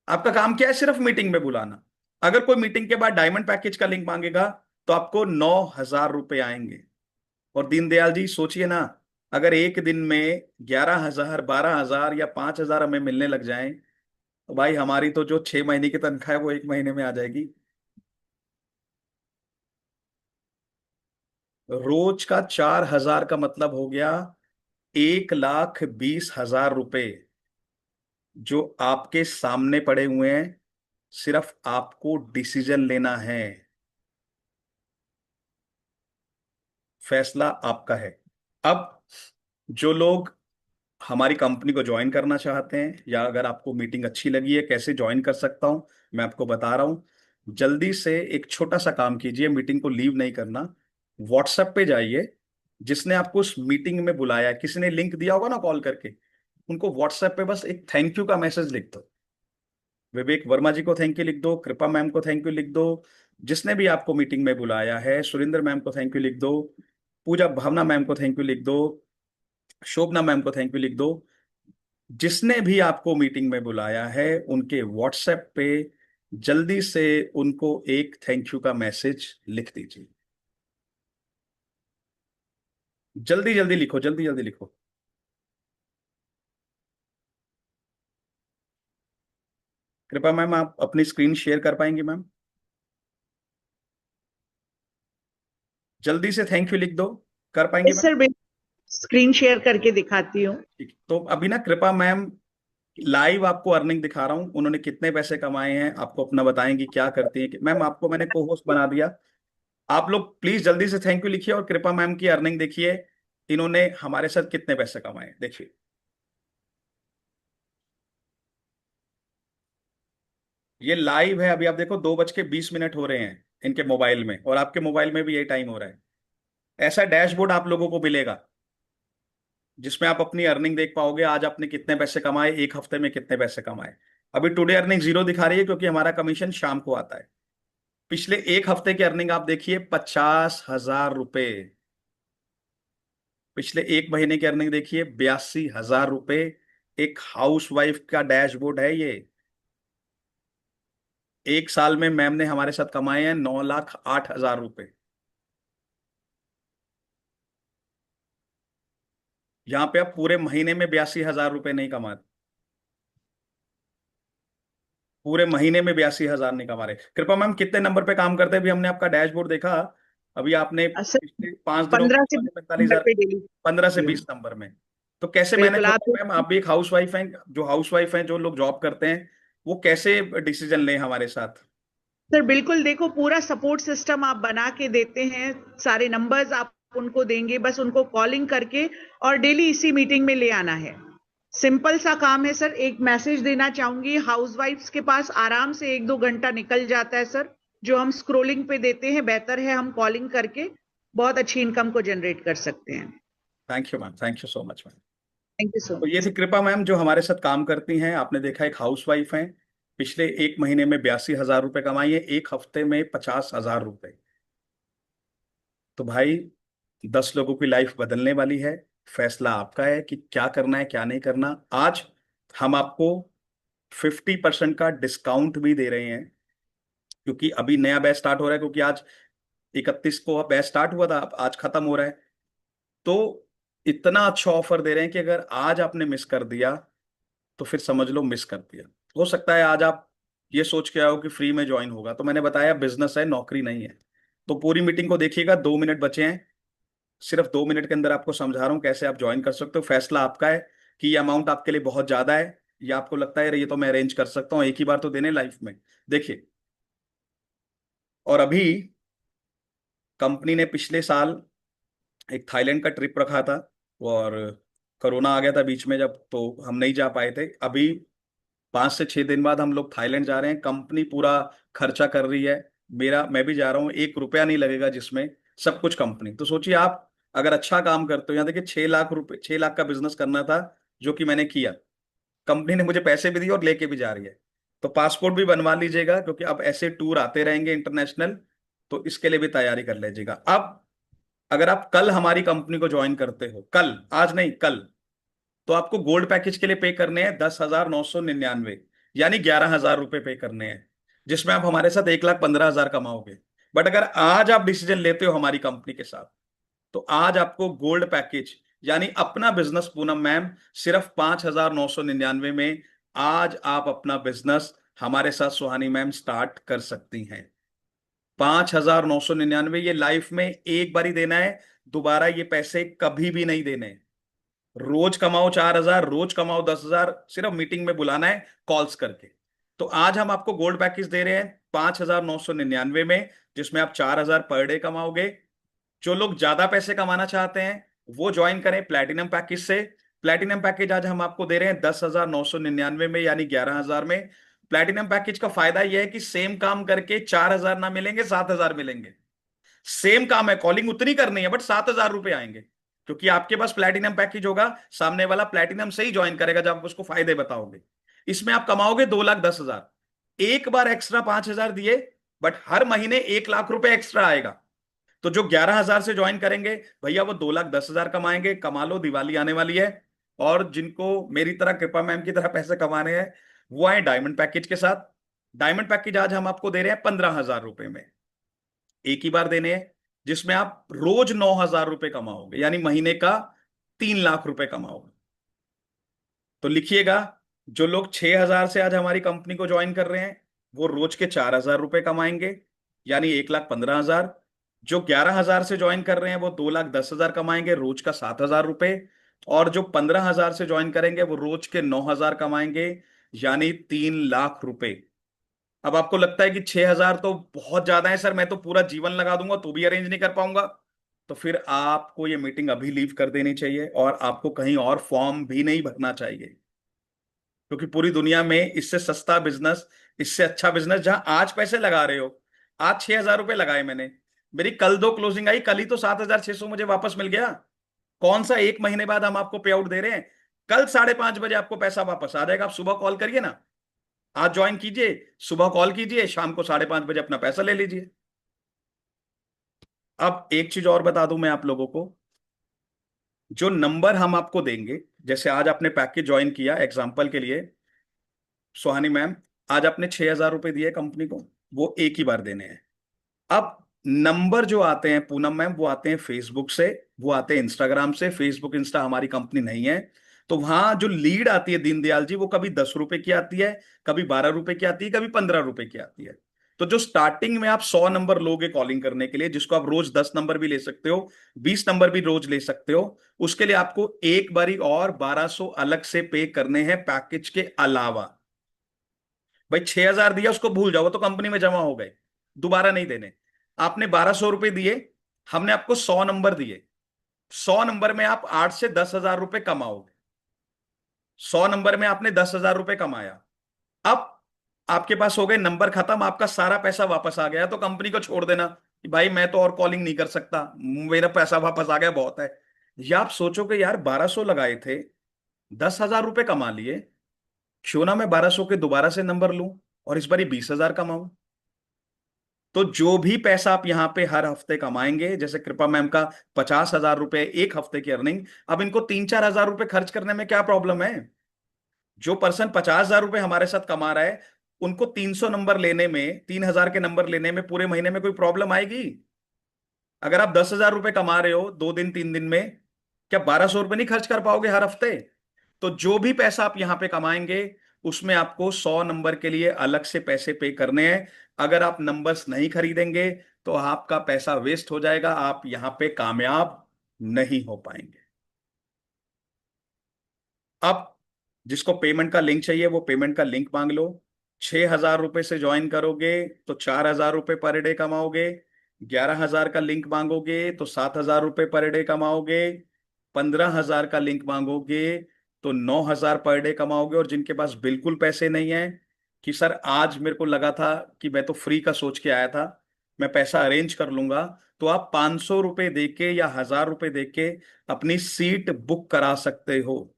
Speaker 1: आपका काम क्या है, सिर्फ मीटिंग में बुलाना। अगर कोई मीटिंग के बाद डायमंड पैकेज का लिंक मांगेगा, तो आपको 9,000 रुपए आएंगे। और दीनदयाल जी सोचिए ना, अगर एक दिन में 11,000, 12,000 या 5,000 हमें मिलने लग जाएं, तो भाई हमारी तो जो 6 महीने की तनख्वाह है वो एक महीने में आ जाएगी। रोज का 4,000 का मतलब हो गया 1,20,000 रुपए, जो आपके सामने पड़े हुए हैं। सिर्फ आपको डिसीजन लेना है, फैसला आपका है। अब जो लोग हमारी कंपनी को ज्वाइन करना चाहते हैं, या अगर आपको मीटिंग अच्छी लगी है कैसे ज्वाइन कर सकता हूं, मैं आपको बता रहा हूं। जल्दी से एक छोटा सा काम कीजिए, मीटिंग को लीव नहीं करना। व्हाट्सएप पे जाइए, जिसने आपको उस मीटिंग में बुलाया है, किसी ने लिंक दिया होगा ना कॉल करके, उनको व्हाट्सएप पे बस एक थैंक यू का मैसेज लिख दो। विवेक वर्मा जी को थैंक यू लिख दो, कृपा मैम को थैंक यू लिख दो, जिसने भी आपको मीटिंग में बुलाया है, सुरेंद्र मैम को थैंक यू लिख दो, पूजा भावना मैम को थैंक यू लिख दो, शोभना मैम को थैंक यू लिख दो। जिसने भी आपको मीटिंग में बुलाया है, उनके व्हाट्सएप पे जल्दी से उनको एक थैंक यू का मैसेज लिख दीजिए। जल्दी जल्दी लिखो, जल्दी जल्दी लिखो। कृपा मैम, आप अपनी स्क्रीन शेयर कर पाएंगे मैम? जल्दी से थैंक यू लिख दो, कर पाएंगे
Speaker 2: yes
Speaker 1: ma'am?
Speaker 2: Sir, screen share करके दिखाती हूँ।
Speaker 1: ठीक, तो अभी ना कृपा मैम लाइव आपको अर्निंग दिखा रहा हूं, उन्होंने कितने पैसे कमाए हैं आपको अपना बताएंगी, क्या करती हैं। मैम आपको मैंने को होस्ट बना दिया। आप लोग प्लीज जल्दी से थैंक यू लिखिए और कृपा मैम की अर्निंग देखिए, इन्होंने हमारे साथ कितने पैसे कमाए देखिए। ये लाइव है, अभी आप देखो 2:20 हो रहे हैं इनके मोबाइल में, और आपके मोबाइल में भी यही टाइम हो रहा है। ऐसा डैशबोर्ड आप लोगों को मिलेगा, जिसमें आप अपनी अर्निंग देख पाओगे, आज आपने कितने पैसे कमाए, एक हफ्ते में कितने पैसे कमाए। अभी टुडे अर्निंग जीरो दिखा रही है, क्योंकि हमारा कमीशन शाम को आता है। पिछले एक हफ्ते की अर्निंग आप देखिए, 50,000 रुपए। पिछले एक महीने की अर्निंग देखिए, 82,000 रुपए। एक हाउसवाइफ का डैशबोर्ड है ये। एक साल में मैम ने हमारे साथ कमाए हैं 9,08,000 रुपए। यहाँ पे आप पूरे महीने में 82,000 रुपए नहीं कमा रहे। पूरे महीने में 82,000 नहीं कमा रहे। कृपा मैम, कितने नंबर पे काम करते हैं? अभी हमने आपका डैशबोर्ड देखा। अभी आपने
Speaker 2: सर
Speaker 1: पिछले 5 दिनों में
Speaker 2: 15 से 20
Speaker 1: 45,000,
Speaker 2: नंबर पे डेली
Speaker 1: 15 से 20 नंबर में। तो कैसे मैनेज
Speaker 2: बिल्कुल
Speaker 1: होता
Speaker 2: आप।
Speaker 1: है मैम? आप भी एक हाउसवाइफ हैं, जो हाउसवाइफ हैं, जो लोग जॉब करते हैं, वो कैसे डिसीजन लें हमारे साथ?
Speaker 2: सर बिल्कुल देखो, पूरा सपोर्ट सिस्टम आप बना के देते हैं, सारे नंबर्स आप उनको देंगे, बस उनको कॉलिंग करके और डेली इसी मीटिंग में ले आना है। सिंपल सा काम है सर। एक मैसेज देना चाहूंगी, हाउसवाइफ्स के पास आराम से 1-2 घंटा निकल जाता है सर, जो हम स्क्रोलिंग पे देते हैं। बेहतर है हम कॉलिंग करके बहुत अच्छी इनकम को जनरेट कर सकते हैं।
Speaker 1: Thank you ma'am, thank you so much ma'am.
Speaker 2: Thank you so
Speaker 1: तो ये
Speaker 2: मच।
Speaker 1: थी कृपा मैम, जो हमारे साथ काम करती हैं। आपने देखा, एक हाउसवाइफ हैं। पिछले एक महीने में 82,000 रुपए कमाई है, एक हफ्ते में 50,000 रुपए। तो भाई, 10 लोगों की लाइफ बदलने वाली है। फैसला आपका है कि क्या करना है, क्या नहीं करना। आज हम आपको 50% का डिस्काउंट भी दे रहे हैं, क्योंकि अभी नया बैच स्टार्ट हो रहा है। क्योंकि आज 31 को बैच स्टार्ट हुआ था, अब आज खत्म हो रहा है। तो इतना अच्छा ऑफर दे रहे हैं कि अगर आज आपने मिस कर दिया, तो फिर समझ लो मिस कर दिया। हो सकता है आज आप ये सोच के आओ कि फ्री में ज्वाइन होगा, तो मैंने बताया बिजनेस है, नौकरी नहीं है। तो पूरी मीटिंग को देखिएगा, 2 मिनट बचे हैं। सिर्फ 2 मिनट के अंदर आपको समझा रहा हूँ कैसे आप ज्वाइन कर सकते हो। फैसला आपका है कि ये अमाउंट आपके लिए बहुत ज्यादा है, या आपको लगता है, "अरे, ये तो मैं अरेंज कर सकता हूँ, एक ही बार तो देने लाइफ में।" देखिए, और अभी कंपनी ने पिछले साल एक थाईलैंड का ट्रिप रखा था, और कोरोना आ गया था बीच में जब, तो हम नहीं जा पाए थे। अभी 5 से 6 दिन बाद हम लोग थाईलैंड जा रहे हैं। कंपनी पूरा खर्चा कर रही है। मैं भी जा रहा हूँ, 1 रुपया नहीं लगेगा जिसमें, सब कुछ कंपनी। तो सोचिए, आप अगर अच्छा काम करते हो, यहाँ देखिए, 6 लाख रुपए, 6 लाख का बिजनेस करना था, जो कि मैंने किया। कंपनी ने मुझे पैसे भी दिए और लेके भी जा रही है। तो पासपोर्ट भी बनवा लीजिएगा, क्योंकि अब ऐसे टूर आते रहेंगे इंटरनेशनल। तो इसके लिए भी तैयारी कर लीजिएगा। अब अगर आप कल हमारी कंपनी को ज्वाइन करते हो, कल, आज नहीं, कल, तो आपको गोल्ड पैकेज के लिए पे करने हैं 10,999, यानी 11,000 रुपए पे करने हैं, जिसमें आप हमारे साथ 1,15,000 कमाओगे। बट अगर आज आप डिसीजन लेते हो हमारी कंपनी के साथ, तो आज आपको गोल्ड पैकेज, यानी अपना बिजनेस, पूनम मैम, सिर्फ 5,999 में आज आप अपना बिजनेस हमारे साथ सुहानी मैम स्टार्ट कर सकती हैं। 5,999, ये लाइफ में एक बार ही देना है। दोबारा ये पैसे कभी भी नहीं देने। रोज कमाओ 4,000, रोज कमाओ 10,000, सिर्फ मीटिंग में बुलाना है कॉल्स करके। तो आज हम आपको गोल्ड पैकेज दे रहे हैं 5,999 में, जिसमें आप 4,000 पर डे कमाओगे। जो लोग ज्यादा पैसे कमाना चाहते हैं, वो ज्वाइन करें प्लेटिनम पैकेज से। प्लेटिनम पैकेज आज हम आपको दे रहे हैं 10,999 में, यानी 11,000 में। प्लेटिनम पैकेज का फायदा यह है कि सेम काम करके 4,000 ना मिलेंगे, 7,000 मिलेंगे। सेम काम है, कॉलिंग उतनी करनी है, बट 7,000 रुपए आएंगे, क्योंकि आपके पास प्लेटिनम पैकेज होगा। सामने वाला प्लेटिनम से ही ज्वाइन करेगा जब आप उसको फायदे बताओगे। इसमें आप कमाओगे 2,10,000। एक बार एक्स्ट्रा 5,000 दिए, बट हर महीने 1,00,000 रुपए एक्स्ट्रा आएगा। तो जो 11,000 से ज्वाइन करेंगे, भैया, वो 2,10,000 कमाएंगे। कमा लो, दिवाली आने वाली है। और जिनको मेरी तरह, कृपा मैम की तरह पैसे कमाने हैं, वो आए डायमंड पैकेज के साथ। डायमंड पैकेज आज हम आपको दे रहे हैं 15,000 रुपए में, एक ही बार देने हैं, जिसमें आप रोज 9,000 रुपए कमाओगे, यानी महीने का 3 लाख रुपए कमाओगे। तो लिखिएगा, जो लोग 6,000 से आज हमारी कंपनी को ज्वाइन कर रहे हैं, वो रोज के 4,000 रुपए कमाएंगे, यानी 1,15,000। जो 11,000 से ज्वाइन कर रहे हैं, वो 2,10,000 कमाएंगे, रोज का 7,000 रुपए। और जो 15,000 से ज्वाइन करेंगे, वो रोज के 9,000 कमाएंगे, यानी 3 लाख रुपए। अब आपको लगता है कि 6,000 तो बहुत ज्यादा है सर, मैं तो पूरा जीवन लगा दूंगा तो भी अरेंज नहीं कर पाऊंगा। तो फिर आपको ये मीटिंग अभी लीव कर देनी चाहिए, और आपको कहीं और फॉर्म भी नहीं भरना चाहिए। क्योंकि पूरी दुनिया में इससे सस्ता बिजनेस, इससे अच्छा बिजनेस, जहां आज पैसे लगा रहे हो, आज 6,000 रुपए लगाए मैंने, मेरी कल 2 क्लोजिंग आई, कल ही तो 7,600 मुझे वापस मिल गया। कौन सा एक महीने बाद हम आपको पे आउट दे रहे हैं? कल 5:30 बजे आपको पैसा वापस आ जाएगा। आप सुबह कॉल करिए ना। आज ज्वाइन कीजिए, सुबह कॉल कीजिए, शाम को 5:30 बजे अपना पैसा ले लीजिए। अब एक चीज और बता दूं मैं आप लोगों को, जो नंबर हम आपको देंगे, जैसे आज आपने पैकेज ज्वाइन किया एग्जाम्पल के लिए, सुहानी मैम, आज आपने 6,000 रुपए दिए कंपनी को, वो एक ही बार देने हैं। अब नंबर जो आते हैं पूनम मैम, वो आते हैं फेसबुक से, वो आते हैं इंस्टाग्राम से। फेसबुक इंस्टा हमारी कंपनी नहीं है, तो वहां जो लीड आती है दीनदयाल जी, वो कभी 10 रुपए की आती है, कभी 12 रुपए की आती है, कभी 15 रुपए की आती है। तो जो स्टार्टिंग में आप 100 नंबर लोगे कॉलिंग करने के लिए, जिसको आप रोज 10 नंबर भी ले सकते हो, 20 नंबर भी रोज ले सकते हो, उसके लिए आपको एक बारी और 1,200 अलग से पे करने हैं पैकेज के अलावा। भाई 6,000 दिया उसको भूल जाओ, वो तो कंपनी में जमा हो गए, दोबारा नहीं देने। आपने 1,200 रुपए दिए, हमने आपको 100 नंबर दिए, 100 नंबर में आप 8 से 10,000 रुपए कमाओगे। 100 नंबर में आपने 10,000 रुपए कमाया। अब आपके पास हो गए नंबर खत्म, आपका सारा पैसा वापस आ गया, तो कंपनी को छोड़ देना कि भाई मैं तो और कॉलिंग नहीं कर सकता, मेरा पैसा वापस आ गया, बहुत है। या आप सोचोगे यार 1,200 लगाए थे, 10,000 रुपए कमा लिए, क्यों ना मैं 1,200 के दोबारा से नंबर लूं और इस बार 20,000 कमाऊं। तो जो भी पैसा आप यहां पे हर हफ्ते कमाएंगे, जैसे कृपा मैम का 50,000 रुपए एक हफ्ते की अर्निंग, अब इनको 3-4 हजार रुपए खर्च करने में क्या प्रॉब्लम है। जो पर्सन 50,000 रुपए हमारे साथ कमा रहा है, उनको 300 नंबर लेने में, 3,000 के नंबर लेने में पूरे महीने में कोई प्रॉब्लम आएगी। अगर आप 10,000 रुपए कमा रहे हो 2 दिन 3 दिन में, क्या 1,200 रुपए नहीं खर्च कर पाओगे हर हफ्ते। तो जो भी पैसा आप यहां पे कमाएंगे, उसमें आपको 100 नंबर के लिए अलग से पैसे पे करने हैं। अगर आप नंबर्स नहीं खरीदेंगे तो आपका पैसा वेस्ट हो जाएगा, आप यहां पे कामयाब नहीं हो पाएंगे। अब जिसको पेमेंट का लिंक चाहिए वो पेमेंट का लिंक मांग लो। 6,000 रुपए से ज्वाइन करोगे तो 4,000 रुपए पर डे कमाओगे। 11,000 का लिंक मांगोगे तो 7,000 रुपए पर डे कमाओगे। 15,000 का लिंक मांगोगे तो 9,000 पर डे कमाओगे। और जिनके पास बिल्कुल पैसे नहीं है कि सर आज मेरे को लगा था कि मैं तो फ्री का सोच के आया था, मैं पैसा अरेंज कर लूंगा, तो आप 500 रुपए देके या 1,000 रुपए देके अपनी सीट बुक करा सकते हो।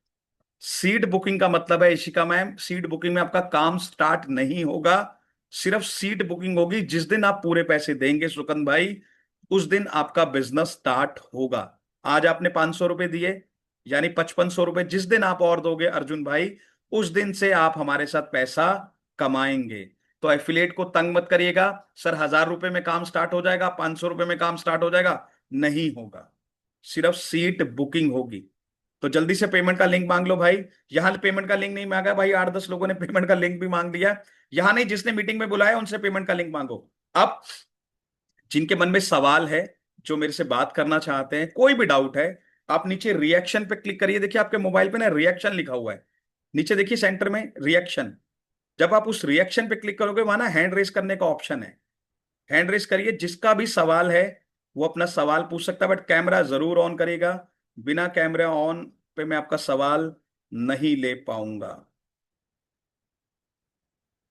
Speaker 1: सीट बुकिंग का मतलब है इशिका मैम, सीट बुकिंग में आपका काम स्टार्ट नहीं होगा, सिर्फ सीट बुकिंग होगी। जिस दिन आप पूरे पैसे देंगे सुकंद भाई, उस दिन आपका बिजनेस स्टार्ट होगा। आज आपने 500 रुपए दिए, यानी 5,500 रुपए जिस दिन आप और दोगे अर्जुन भाई, उस दिन से आप हमारे साथ पैसा कमाएंगे। तो एफिलिएट को तंग मत करिएगा, सर 1,000 रुपए में काम स्टार्ट हो जाएगा, 500 रुपए में काम स्टार्ट हो जाएगा, नहीं होगा। सिर्फ सीट बुकिंग होगी। तो जल्दी से पेमेंट का लिंक मांग लो भाई। यहां पेमेंट का लिंक नहीं मांगा भाई, 8-10 लोगों ने पेमेंट का लिंक भी मांग दिया। यहां नहीं, जिसने मीटिंग में बुलाया उनसे पेमेंट का लिंक मांगो। अब जिनके मन में सवाल है, जो मेरे से बात करना चाहते हैं, कोई भी डाउट है, आप नीचे रिएक्शन पे क्लिक करिए। देखिए आपके मोबाइल पे ना रिएक्शन लिखा हुआ है, नीचे देखिए सेंटर में रिएक्शन। जब आप उस रिएक्शन पे क्लिक करोगे, वहां ना हैंड रेस करने का ऑप्शन है, हैंड रेस करिए। जिसका भी सवाल है वो अपना सवाल पूछ सकता है, बट कैमरा जरूर ऑन करेगा। बिना कैमरा ऑन पे मैं आपका सवाल नहीं ले पाऊंगा।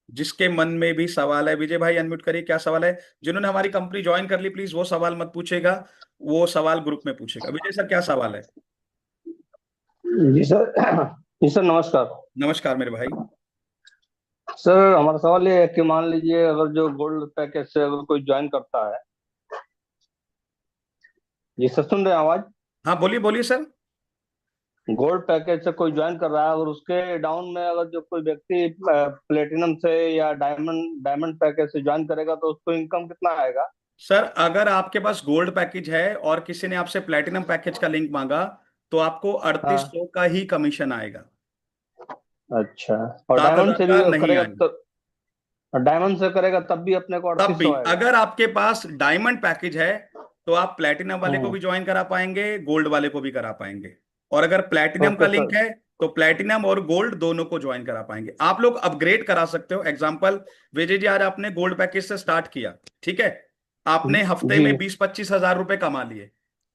Speaker 1: जिसके मन में भी सवाल है, विजय भाई अनम्यूट करिए, क्या सवाल है। जिन्होंने हमारी कंपनी ज्वाइन कर ली, प्लीज वो सवाल मत पूछेगा, वो सवाल ग्रुप में पूछेगा। विजय सर क्या सवाल है।
Speaker 3: जी सर। जी सर, नमस्कार।
Speaker 1: नमस्कार मेरे भाई।
Speaker 3: सर, हमारा सवाल ये है कि मान लीजिए अगर जो गोल्ड पैकेज से अगर कोई ज्वाइन करता है। जी सर, सुन रहे हैं आवाज?
Speaker 1: हाँ बोलिए बोलिए सर।
Speaker 3: गोल्ड पैकेज से कोई ज्वाइन कर रहा है, अगर उसके डाउन में अगर जो कोई व्यक्ति प्लेटिनम से या डायमंड डायमंड पैकेज से ज्वाइन करेगा तो उसको इनकम कितना आएगा?
Speaker 1: सर अगर आपके पास गोल्ड पैकेज है और किसी ने आपसे प्लेटिनम पैकेज का लिंक मांगा, तो आपको अड़तीस
Speaker 3: हाँ।
Speaker 1: सौ का ही कमीशन आएगा।
Speaker 3: अच्छा। और
Speaker 1: सात
Speaker 3: डायमंड
Speaker 1: हजार
Speaker 3: से भी
Speaker 1: का नहीं
Speaker 3: करेगा
Speaker 1: आएगा।
Speaker 3: तो? डायमंड से करेगा तब भी अपने को
Speaker 1: तब
Speaker 3: 3800
Speaker 1: भी
Speaker 3: आएगा?
Speaker 1: अगर आपके पास डायमंड पैकेज है, तो आप प्लेटिनम वाले को
Speaker 3: हम्म।
Speaker 1: भी ज्वाइन करा पाएंगे, गोल्ड वाले को भी करा पाएंगे। और अगर प्लेटिनम का
Speaker 3: ओके
Speaker 1: लिंक
Speaker 3: सर।
Speaker 1: है, तो प्लेटिनम और गोल्ड दोनों को ज्वाइन करा पाएंगे। आप लोग अपग्रेड करा सकते हो। एग्जांपल, विजय जी आज आपने गोल्ड पैकेज से स्टार्ट किया, ठीक है, आपने हफ्ते
Speaker 3: जी।
Speaker 1: में 20-25 हजार रुपए कमा लिए।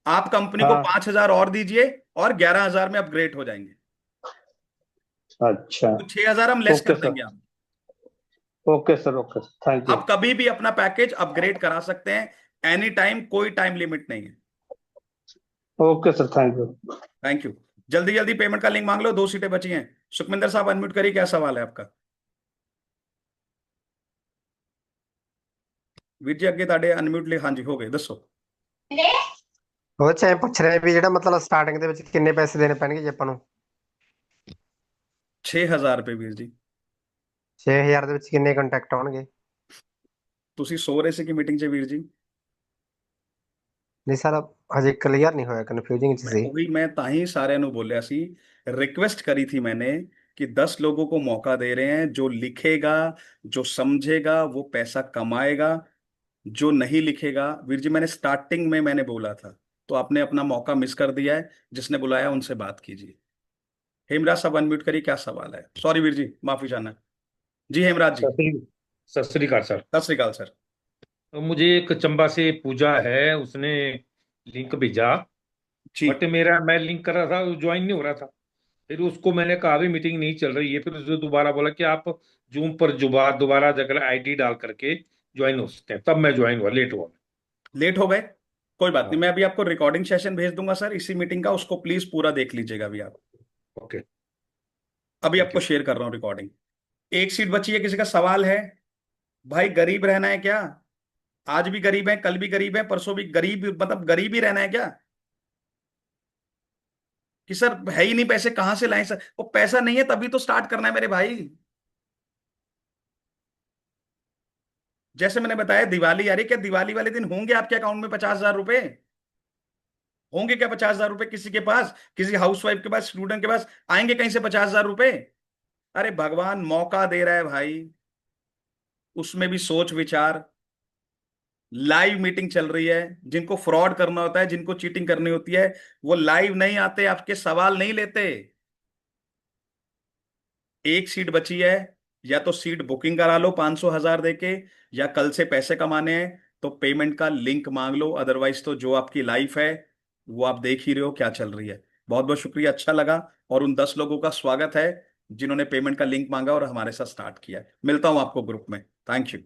Speaker 1: आप कंपनी को
Speaker 3: हाँ।
Speaker 1: 5,000 और दीजिए और 11,000 में अपग्रेड हो जाएंगे।
Speaker 3: अच्छा।
Speaker 1: तो 6,000 हम लेस
Speaker 3: ओके
Speaker 1: कर
Speaker 3: सर।
Speaker 1: देंगे आप।
Speaker 3: Okay sir. Okay, thank you.
Speaker 1: आप कभी भी अपना पैकेज अपग्रेड करा सकते हैं, एनी टाइम, कोई टाइम लिमिट नहीं है।
Speaker 3: Okay sir, thank you.
Speaker 1: Thank you. जल्दी जल्दी पेमेंट का लिंक मांग लो, 2 सीटें बची हैं। सुखमिंदर साहब अनम्यूट करिए, क्या सवाल है आपका। ਵੀਰ ਜੀ ਅੱਗੇ ਤੁਹਾਡੇ ਅਨਮਿਊਟ ਲਈ, ਹਾਂਜੀ ਹੋ ਗਏ, ਦੱਸੋ।
Speaker 4: ਉਹ ਚ ਐਂ ਪੁੱਛ ਰਹੇ ਵੀ ਜਿਹੜਾ ਮਤਲਬ ਸਟਾਰਟਿੰਗ ਦੇ ਵਿੱਚ ਕਿੰਨੇ ਪੈਸੇ ਦੇਣੇ ਪੈਣਗੇ ਜੇ ਆਪਾਂ ਨੂੰ?
Speaker 1: 6000 ਰੁਪਏ ਵੀਰ ਜੀ।
Speaker 4: 6000 ਦੇ ਵਿੱਚ ਕਿੰਨੇ ਕੰਟੈਕਟ ਆਉਣਗੇ?
Speaker 1: ਤੁਸੀਂ ਸੋ ਰਹੇ ਸੀ ਕਿ ਮੀਟਿੰਗ 'ਚ ਵੀਰ ਜੀ?
Speaker 4: ਨਹੀਂ ਸਰ, ਹਜੇ ਕਲੀਅਰ ਨਹੀਂ ਹੋਇਆ, ਕਨਫਿਊजिंग ਚ
Speaker 1: मैं
Speaker 4: ਸੀ।
Speaker 1: वही मैं ताही सारे नु बोलिया सी, रिक्वेस्ट करी थी मैंने कि 10 लोगों को मौका दे रहे हैं, जो लिखेगा, जो समझेगा वो पैसा कमाएगा, जो नहीं लिखेगा। वीर जी मैंने स्टार्टिंग में मैंने बोला था, तो आपने अपना मौका मिस कर दिया है। जिसने बुलाया उनसे बात कीजिए। हेमराज साहब अनम्यूट करिए, क्या सवाल है? सॉरी वीर जी, माफी चाहना। जी हेमराज जी।
Speaker 5: सत श्री अकाल सर।
Speaker 1: सत श्री अकाल सर।
Speaker 5: तो मुझे एक चंबा से पूजा है, उसने लिंक भेजा,
Speaker 1: जी
Speaker 5: बट मेरा मैं लिंक कर रहा था, वो ज्वाइन नहीं हो रहा था। फिर उसको मैंने कहा भी मीटिंग नहीं चल रही है, फिर उसने दोबारा बोला कि आप जूम पर दोबारा जाकर आईडी डाल करके ज्वाइन हो सकते हैं। तब मैं ज्वाइन हुआ, लेट हुआ।
Speaker 1: लेट हो गए, कोई बात नहीं,
Speaker 5: हाँ।
Speaker 1: मैं अभी आपको रिकॉर्डिंग सेशन भेज दूंगा सर इसी मीटिंग का, उसको प्लीज पूरा देख लीजिएगा अभी आप।
Speaker 5: ओके,
Speaker 1: अभी
Speaker 5: थैंक
Speaker 1: आपको
Speaker 5: यू।
Speaker 1: शेयर कर रहा हूँ रिकॉर्डिंग। एक सीट बची है, किसी का सवाल है? भाई गरीब रहना है क्या? आज भी गरीब है, कल भी गरीब है, परसों भी गरीब, मतलब गरीब ही रहना है क्या? कि सर है ही नहीं पैसे, कहां से लाएं सर? वो पैसा नहीं है तभी तो स्टार्ट करना है मेरे भाई। जैसे मैंने बताया दिवाली आ रही है, क्या दिवाली वाले दिन होंगे आपके अकाउंट में 50,000 रुपए? होंगे क्या 50,000 रुपए किसी के पास? किसी हाउसवाइफ के पास, स्टूडेंट के पास आएंगे कहीं से 50,000 रुपए? अरे भगवान मौका दे रहा है भाई, उसमें भी सोच विचार। लाइव मीटिंग चल रही है, जिनको फ्रॉड करना होता है, जिनको चीटिंग करनी होती है, वो लाइव नहीं आते, आपके सवाल नहीं लेते। एक सीट बची है, या तो सीट बुकिंग करा लो 500 1000 देके, या कल से पैसे कमाने हैं तो पेमेंट का लिंक मांग लो। अदरवाइज तो जो आपकी लाइफ है वो आप देख ही रहे हो क्या चल रही है। बहुत बहुत शुक्रिया, अच्छा लगा। और उन 10 लोगों का स्वागत है जिन्होंने पेमेंट का लिंक मांगा और हमारे साथ स्टार्ट किया है। मिलता हूं आपको ग्रुप में। Thank you.